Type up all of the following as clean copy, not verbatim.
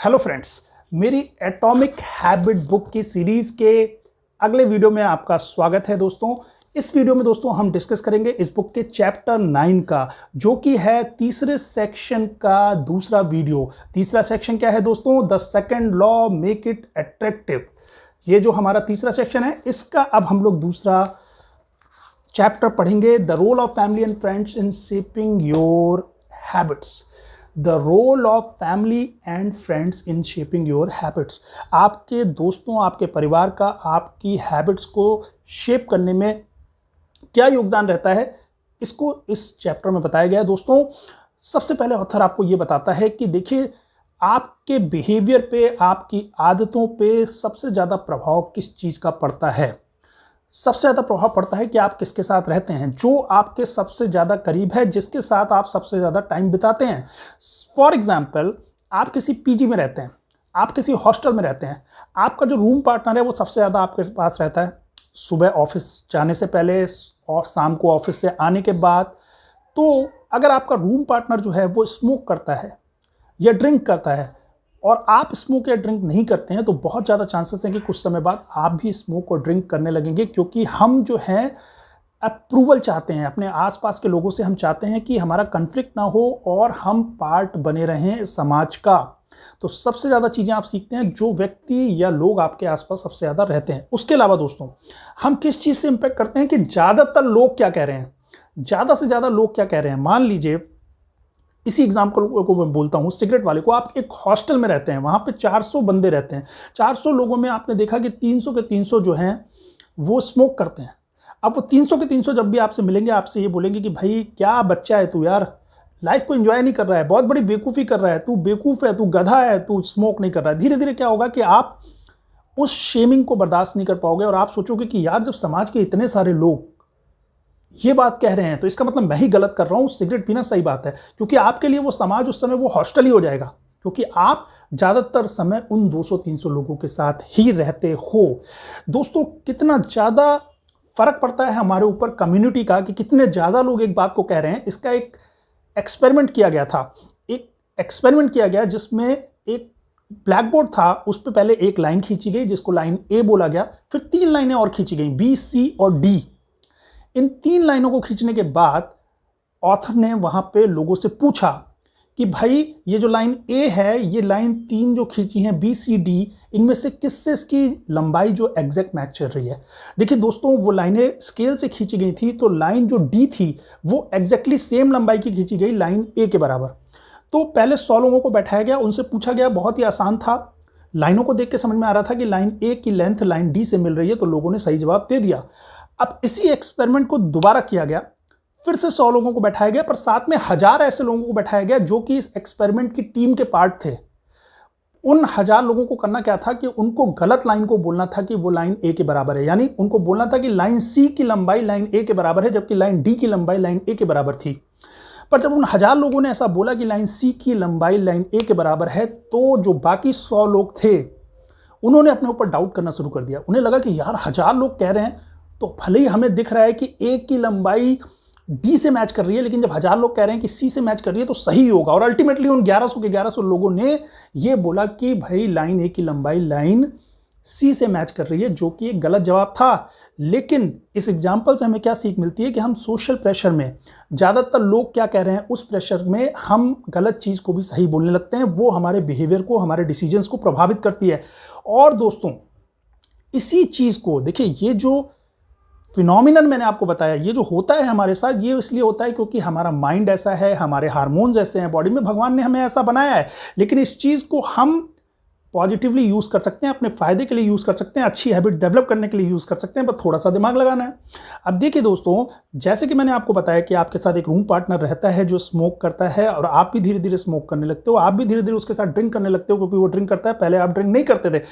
Hello friends, मेरी atomic habit book की series के अगले वीडियो में आपका स्वागत है। दोस्तों, इस वीडियो में दोस्तों हम डिस्कस करेंगे इस बुक के चैप्टर 9 का, जो कि है तीसरे सेक्शन का दूसरा वीडियो। तीसरा सेक्शन क्या है दोस्तों? The second law, make it attractive. ये जो हमारा तीसरा सेक्शन है, इसका अब हम लोग दूसरा चैप्टर पढ़ेंगे, the role of family and friends in shaping your habits. The role of family and friends in shaping your habits. आपके दोस्तों, आपके परिवार का आपकी हैबिट्स को शेप करने में क्या योगदान रहता है, इसको इस चैप्टर में बताया गया है। दोस्तों, सबसे पहले ऑथर आपको ये बताता है कि देखिए, आपके बिहेवियर पे, आपकी आदतों पे सबसे ज़्यादा प्रभाव किस चीज़ का पड़ता है। सबसे ज़्यादा प्रभाव पड़ता है कि आप किसके साथ रहते हैं, जो आपके सबसे ज़्यादा करीब है, जिसके साथ आप सबसे ज़्यादा टाइम बिताते हैं। फॉर एग्जाम्पल, आप किसी पीजी में रहते हैं, आप किसी हॉस्टल में रहते हैं, आपका जो रूम पार्टनर है वो सबसे ज़्यादा आपके पास रहता है, सुबह ऑफिस जाने से पहले और शाम को ऑफिस से आने के बाद। तो अगर आपका रूम पार्टनर जो है वो स्मोक करता है या ड्रिंक करता है और आप स्मोक या ड्रिंक नहीं करते हैं, तो बहुत ज़्यादा चांसेस हैं कि कुछ समय बाद आप भी स्मोक और ड्रिंक करने लगेंगे, क्योंकि हम जो हैं अप्रूवल चाहते हैं अपने आसपास के लोगों से। हम चाहते हैं कि हमारा कन्फ्लिक्ट ना हो और हम पार्ट बने रहें समाज का। तो सबसे ज़्यादा चीज़ें आप सीखते हैं जो व्यक्ति या लोग आपके आसपास सबसे ज़्यादा रहते हैं। उसके अलावा दोस्तों, हम किस चीज़ से इम्पैक्ट करते हैं कि ज़्यादातर लोग क्या कह रहे हैं, ज़्यादा से ज़्यादा लोग क्या कह रहे हैं। मान लीजिए, इसी एग्जाम्पल को मैं बोलता हूँ, सिगरेट वाले को। आप एक हॉस्टल में रहते हैं, वहाँ पे 400 बंदे रहते हैं। 400 लोगों में आपने देखा कि 300 के 300 जो हैं वो स्मोक करते हैं। अब वो 300 के 300 जब भी आपसे मिलेंगे, आपसे ये बोलेंगे कि भाई क्या बच्चा है तू यार, लाइफ को एंजॉय नहीं कर रहा है, बहुत बड़ी बेवकूफ़ी कर रहा है, तू बेवकूफ़ है, तू गधा है, तू स्मोक नहीं कर रहा है। धीरे धीरे क्या होगा कि आप उस शेमिंग को बर्दाश्त नहीं कर पाओगे और आप सोचोगे कि यार, जब समाज के इतने सारे लोग ये बात कह रहे हैं तो इसका मतलब मैं ही गलत कर रहा हूँ, सिगरेट पीना सही बात है। क्योंकि आपके लिए वो समाज उस समय वो हॉस्टल ही हो जाएगा, क्योंकि आप ज़्यादातर समय उन 200-300 लोगों के साथ ही रहते हो। दोस्तों, कितना ज़्यादा फर्क पड़ता है हमारे ऊपर कम्युनिटी का, कि कितने ज़्यादा लोग एक बात को कह रहे हैं। इसका एक एक्सपेरिमेंट किया गया था। एक एक्सपेरिमेंट किया गया जिसमें एक ब्लैक बोर्ड था, उस पर पहले एक लाइन खींची गई जिसको लाइन ए बोला गया, फिर 3 लाइनें और खींची गई, बी, सी और डी। इन 3 लाइनों को खींचने के बाद ऑथर ने वहां पे लोगों से पूछा कि भाई, ये जो लाइन ए है, ये लाइन 3 जो खींची हैं, बी, सी, डी, इनमें से किससे इसकी लंबाई जो एग्जैक्ट मैच चल रही है। देखिए दोस्तों, वो लाइनें स्केल से खींची गई थी, तो लाइन जो डी थी वो एग्जैक्टली सेम लंबाई की खींची गई, लाइन ए के बराबर। तो पहले 100 लोगों को बैठाया गया, उनसे पूछा गया, बहुत ही आसान था, लाइनों को देख के समझ में आ रहा था कि लाइन ए की लेंथ लाइन डी से मिल रही है, तो लोगों ने सही जवाब दे दिया। अब इसी एक्सपेरिमेंट को दोबारा किया गया, फिर से 100 लोगों को बैठाया गया, पर साथ में 1000 ऐसे लोगों को बैठाया गया जो कि इस एक्सपेरिमेंट की टीम के पार्ट थे। उन 1000 लोगों को करना क्या था कि उनको गलत लाइन को बोलना था कि वो लाइन ए के बराबर है, यानी उनको बोलना था कि लाइन सी की लंबाई लाइन ए के बराबर है, जबकि लाइन डी की लंबाई लाइन ए के बराबर थी। पर जब उन 1000 लोगों ने ऐसा बोला कि लाइन सी की लंबाई लाइन ए के बराबर है, तो जो बाकी 100 लोग थे उन्होंने अपने ऊपर डाउट करना शुरू कर दिया। उन्हें लगा कि यार, 1000 लोग कह रहे हैं तो भले ही हमें दिख रहा है कि ए की लंबाई डी से मैच कर रही है, लेकिन जब 1000 लोग कह रहे हैं कि सी से मैच कर रही है तो सही होगा। और अल्टीमेटली उन 1100 के 1100 लोगों ने ये बोला कि भाई, लाइन ए की लंबाई लाइन सी से मैच कर रही है, जो कि एक गलत जवाब था। लेकिन इस एग्जाम्पल से हमें क्या सीख मिलती है कि हम सोशल प्रेशर में, ज़्यादातर लोग क्या कह रहे हैं उस प्रेशर में हम गलत चीज़ को भी सही बोलने लगते हैं। वो हमारे बिहेवियर को, हमारे डिसीजंस को प्रभावित करती है। और दोस्तों, इसी चीज़ को देखिए, ये जो फिनोमिनन मैंने आपको बताया, ये जो होता है हमारे साथ, ये इसलिए होता है क्योंकि हमारा माइंड ऐसा है, हमारे हार्मोन्स ऐसे हैं बॉडी में, भगवान ने हमें ऐसा बनाया है। लेकिन इस चीज़ को हम पॉजिटिवली यूज़ कर सकते हैं, अपने फ़ायदे के लिए यूज़ कर सकते हैं, अच्छी हैबिट डेवलप करने के लिए यूज़ कर सकते हैं, पर थोड़ा सा दिमाग लगाना है। अब देखिए दोस्तों, जैसे कि मैंने आपको बताया कि आपके साथ एक रूम पार्टनर रहता है जो स्मोक करता है, और आप भी धीरे धीरे स्मोक करने लगते हो, आप भी धीरे धीरे उसके साथ ड्रिंक करने लगते हो, क्योंकि वो ड्रिंक करता है, पहले आप ड्रिंक नहीं करते थे।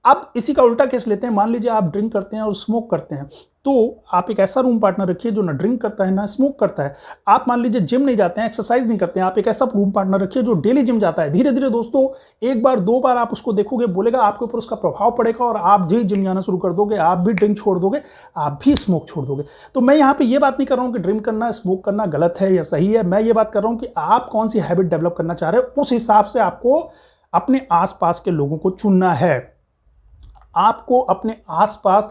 अब इसी का उल्टा केस लेते हैं, मान लीजिए आप ड्रिंक करते हैं और स्मोक करते हैं, तो आप एक ऐसा रूम पार्टनर रखिए जो ना ड्रिंक करता है ना स्मोक करता है। आप मान लीजिए जिम नहीं जाते हैं, एक्सरसाइज नहीं करते हैं, आप एक ऐसा रूम पार्टनर रखिए जो डेली जिम जाता है। धीरे धीरे दोस्तों, 1 बार 2 बार आप उसको देखोगे, बोलेगा, आपके ऊपर उसका प्रभाव पड़ेगा और आप भी जिम जाना शुरू कर दोगे, आप भी ड्रिंक छोड़ दोगे, आप भी स्मोक छोड़ दोगे। तो मैं यहाँ पे ये बात नहीं कर रहा हूँ कि ड्रिंक करना, स्मोक करना गलत है या सही है। मैं ये बात कर रहा हूँ कि आप कौन सी हैबिट डेवलप करना चाह रहे हो, उस हिसाब से आपको अपने आसपास के लोगों को चुनना है। आपको अपने आसपास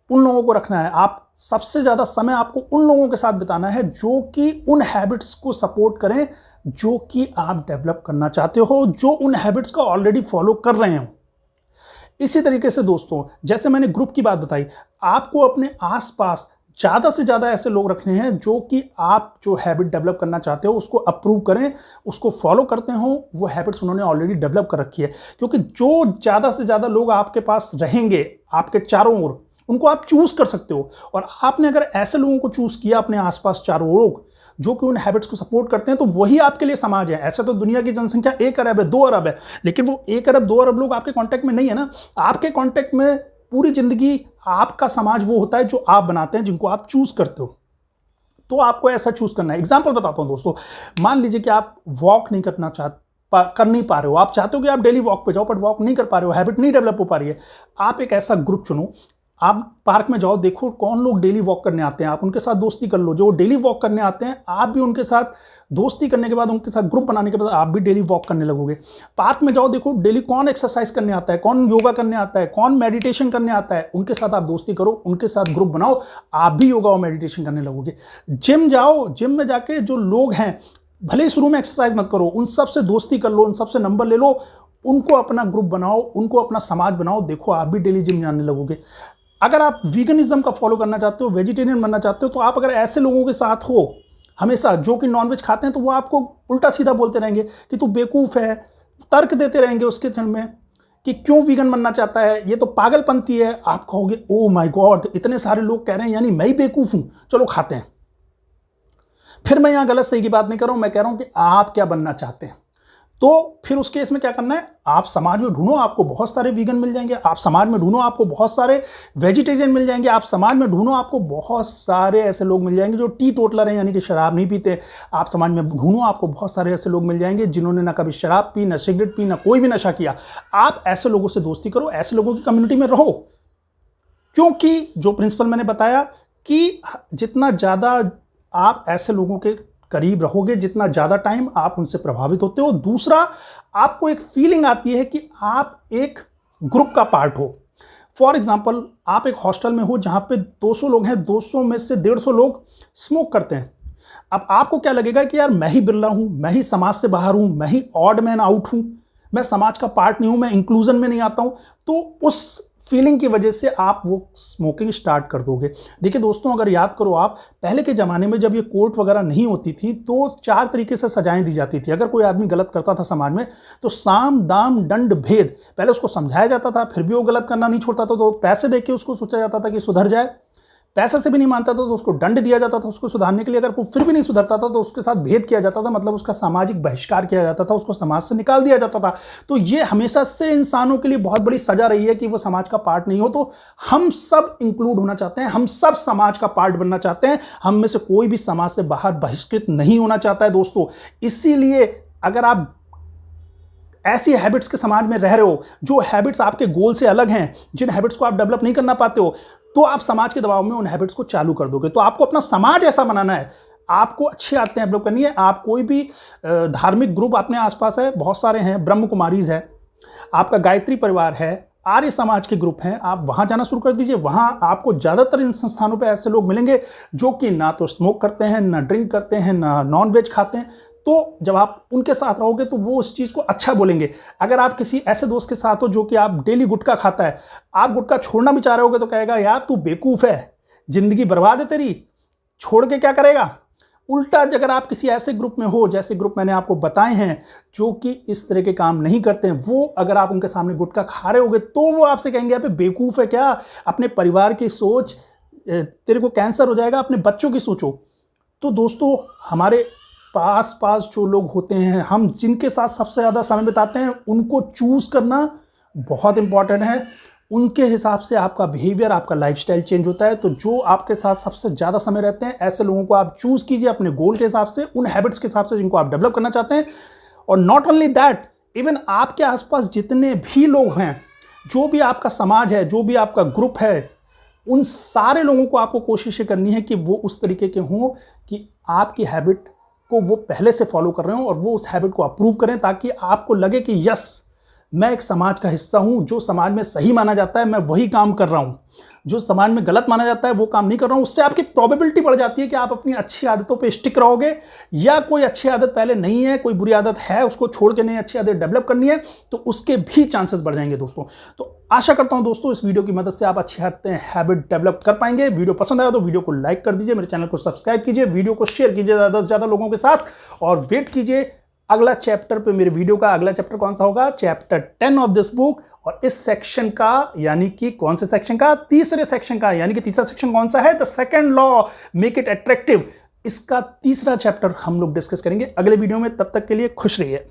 उन लोगों को रखना है। आप सबसे ज़्यादा समय आपको उन लोगों के साथ बिताना है जो कि उन हैबिट्स को सपोर्ट करें जो कि आप डेवलप करना चाहते हो, जो उन हैबिट्स को ऑलरेडी फॉलो कर रहे हो। इसी तरीके से दोस्तों, जैसे मैंने ग्रुप की बात बताई, आपको अपने आसपास ज़्यादा से ज़्यादा ऐसे लोग रखने हैं जो कि आप जो हैबिट डेवलप करना चाहते हो उसको अप्रूव करें, उसको फॉलो करते हो, वो हैबिट्स उन्होंने ऑलरेडी डेवलप कर रखी है। क्योंकि जो ज़्यादा से ज़्यादा लोग आपके पास रहेंगे आपके चारों ओर, उनको आप चूज कर सकते हो। और आपने अगर ऐसे लोगों को चूज किया अपने आसपास चारों लोग जो कि उन हैबिट्स को सपोर्ट करते हैं, तो वही आपके लिए समाज है। ऐसे तो दुनिया की जनसंख्या 1 अरब है, 2 अरब है, लेकिन वो 1 अरब 2 अरब लोग आपके कांटेक्ट में नहीं है ना। आपके कांटेक्ट में पूरी जिंदगी आपका समाज वो होता है जो आप बनाते हैं, जिनको आप चूज करते हो। तो आपको ऐसा चूज करना है। एग्जाम्पल बताता हूं दोस्तों, मान लीजिए कि आप वॉक नहीं करना कर नहीं पा रहे हो, आप चाहते हो कि आप डेली वॉक पे जाओ, बट वॉक नहीं कर पा रहे हो, हैबिट नहीं डेवलप हो पा रही है। आप एक ऐसा ग्रुप चुनो, आप पार्क में जाओ, देखो कौन लोग डेली वॉक करने आते हैं, आप उनके साथ दोस्ती कर लो। जो डेली वॉक करने आते हैं, आप भी उनके साथ दोस्ती करने के बाद, उनके साथ ग्रुप बनाने के बाद आप भी डेली वॉक करने लगोगे। पार्क में जाओ, देखो डेली कौन एक्सरसाइज करने आता है, कौन योगा करने आता है, कौन मेडिटेशन करने आता है, उनके साथ आप दोस्ती करो, उनके साथ ग्रुप बनाओ, आप भी योगा और मेडिटेशन करने लगोगे। जिम जाओ, जिम में जाके जो लोग हैं, भले ही शुरू में एक्सरसाइज मत करो, उन सब से दोस्ती कर लो, उन सब से नंबर ले लो, उनको अपना ग्रुप बनाओ, उनको अपना समाज बनाओ, देखो आप भी डेली जिम जाने लगोगे। अगर आप वीगनिज्म का फॉलो करना चाहते हो, वेजिटेरियन बनना चाहते हो, तो आप अगर ऐसे लोगों के साथ हो हमेशा जो कि नॉनवेज खाते हैं, तो वो आपको उल्टा सीधा बोलते रहेंगे कि तू बेवकूफ़ है, तर्क देते रहेंगे उसके क्षण में कि क्यों वीगन बनना चाहता है, ये तो पागलपंती है। आप कहोगे ओ माय गॉड, इतने सारे लोग कह रहे हैं, यानी मैं ही बेवकूफ़ हूँ, चलो खाते हैं। फिर मैं यहाँ गलत सही की बात नहीं कर रहा हूँ, मैं कह रहा हूँ कि आप क्या बनना चाहते हैं। तो फिर उस केस में क्या करना है, आप समाज में ढूंढो, आपको बहुत सारे वीगन मिल जाएंगे। आप समाज में ढूंढो, आपको बहुत सारे वेजिटेरियन मिल जाएंगे। आप समाज में ढूंढो, आपको बहुत सारे ऐसे लोग मिल जाएंगे जो टी टोटलर हैं, यानी कि शराब नहीं पीते। आप समाज में ढूंढो, आपको बहुत सारे ऐसे लोग मिल जाएंगे जिन्होंने ना कभी शराब पी, ना सिगरेट पी, ना कोई भी नशा किया। आप ऐसे लोगों से दोस्ती करो, ऐसे लोगों की कम्युनिटी में रहो। क्योंकि जो प्रिंसिपल मैंने बताया कि जितना ज़्यादा आप ऐसे लोगों के करीब रहोगे, जितना ज़्यादा टाइम आप उनसे प्रभावित होते हो, दूसरा आपको एक फीलिंग आती है कि आप एक ग्रुप का पार्ट हो। फॉर एग्जांपल, आप एक हॉस्टल में हो जहाँ पे 200 लोग हैं, 200 में से 150 लोग स्मोक करते हैं। अब आपको क्या लगेगा कि यार मैं ही बिरला हूँ, मैं ही समाज से बाहर हूँ, मैं ही ऑड मैन आउट हूँ, मैं समाज का पार्ट नहीं हूँ, मैं इंक्लूजन में नहीं आता हूँ। तो उस फीलिंग की वजह से आप वो स्मोकिंग स्टार्ट कर दोगे। देखिए दोस्तों, अगर याद करो आप, पहले के ज़माने में जब ये कोर्ट वगैरह नहीं होती थी तो 4 तरीके से सजाएं दी जाती थी। अगर कोई आदमी गलत करता था समाज में, तो साम दाम दंड भेद, पहले उसको समझाया जाता था, फिर भी वो गलत करना नहीं छोड़ता था तो पैसे दे के उसको सोचा जाता था कि सुधर जाए। पैसे से भी नहीं मानता था तो उसको दंड दिया जाता था उसको सुधारने के लिए। अगर वो फिर भी नहीं सुधरता था तो उसके साथ भेद किया जाता था, मतलब उसका सामाजिक बहिष्कार किया जाता था, उसको समाज से निकाल दिया जाता था। तो ये हमेशा से इंसानों के लिए बहुत बड़ी सजा रही है कि वो समाज का पार्ट नहीं हो। तो हम सब इंक्लूड होना चाहते हैं, हम सब समाज का पार्ट बनना चाहते हैं, हम में से कोई भी समाज से बाहर बहिष्कृत नहीं होना चाहता है दोस्तों। इसीलिए अगर आप ऐसी हैबिट्स के समाज में रह रहे हो, जो हैबिट्स आपके गोल से अलग हैं, जिन हैबिट्स को आप डेवलप नहीं करना पाते हो, तो आप समाज के दबाव में उन हैबिट्स को चालू कर दोगे। तो आपको अपना समाज ऐसा बनाना है, आपको अच्छी आदतें डेवलप करनी है। आप कोई भी धार्मिक ग्रुप अपने आसपास है, बहुत सारे हैं, ब्रह्म कुमारीज है, आपका गायत्री परिवार है, आर्य समाज के ग्रुप हैं, आप वहां जाना शुरू कर दीजिए। वहां आपको ज़्यादातर इन संस्थानों पे ऐसे लोग मिलेंगे जो कि ना तो स्मोक करते हैं, ना ड्रिंक करते हैं, ना नॉन वेज खाते हैं। तो जब आप उनके साथ रहोगे तो वो उस चीज़ को अच्छा बोलेंगे। अगर आप किसी ऐसे दोस्त के साथ हो जो कि आप डेली गुटखा खाता है, आप गुटखा छोड़ना भी चाह रहे होगे तो कहेगा यार तू बेवकूफ़ है, जिंदगी बर्बाद है तेरी, छोड़ के क्या करेगा। उल्टा अगर आप किसी ऐसे ग्रुप में हो, जैसे ग्रुप मैंने आपको बताए हैं जो कि इस तरह के काम नहीं करते हैं, वो अगर आप उनके सामने गुटखा खा रहे होगे तो वो आपसे कहेंगे आप बेवकूफ़ है क्या, अपने परिवार की सोच, तेरे को कैंसर हो जाएगा, अपने बच्चों की सोचो। तो दोस्तों, हमारे पास जो लोग होते हैं, हम जिनके साथ सबसे ज़्यादा समय बिताते हैं, उनको चूज़ करना बहुत इंपॉर्टेंट है। उनके हिसाब से आपका बिहेवियर, आपका लाइफस्टाइल चेंज होता है। तो जो आपके साथ सबसे ज़्यादा समय रहते हैं, ऐसे लोगों को आप चूज़ कीजिए अपने गोल के हिसाब से, उन हैबिट्स के हिसाब से जिनको आप डेवलप करना चाहते हैं। और नॉट ओनली दैट, इवन आपके आसपास जितने भी लोग हैं, जो भी आपका समाज है, जो भी आपका ग्रुप है, उन सारे लोगों को आपको कोशिश करनी है कि वो उस तरीके के हों कि आपकी हैबिट को वो पहले से फॉलो कर रहे हो और वो उस हैबिट को अप्रूव करें, ताकि आपको लगे कि यस, मैं एक समाज का हिस्सा हूं, जो समाज में सही माना जाता है मैं वही काम कर रहा हूं, जो समाज में गलत माना जाता है वो काम नहीं कर रहा हूं, उससे आपकी प्रोबेबिलिटी बढ़ जाती है कि आप अपनी अच्छी आदतों पे स्टिक रहोगे, या कोई अच्छी आदत पहले नहीं है, कोई बुरी आदत है, उसको छोड़ के नई अच्छी आदत डेवलप करनी है, तो उसके भी चांसेस बढ़ जाएंगे दोस्तों। तो आशा करता हूं दोस्तों इस वीडियो की मदद से आप अच्छी आदतें हैबिट डेवलप कर पाएंगे। वीडियो पसंद आया तो वीडियो को लाइक कर दीजिए, मेरे चैनल को सब्सक्राइब कीजिए, वीडियो को शेयर कीजिए ज़्यादा से ज़्यादा लोगों के साथ, और वेट कीजिए अगला चैप्टर पे। मेरे वीडियो का अगला चैप्टर कौन सा होगा? Chapter 10 of this book. और इस सेक्शन का, यानी कि कौन से सेक्शन का? तीसरे सेक्शन का। यानी कि तीसरा सेक्शन कौन सा है? The second law, make it attractive. इसका तीसरा चैप्टर हम लोग डिस्कस करेंगे अगले वीडियो में। तब तक के लिए खुश रहिए।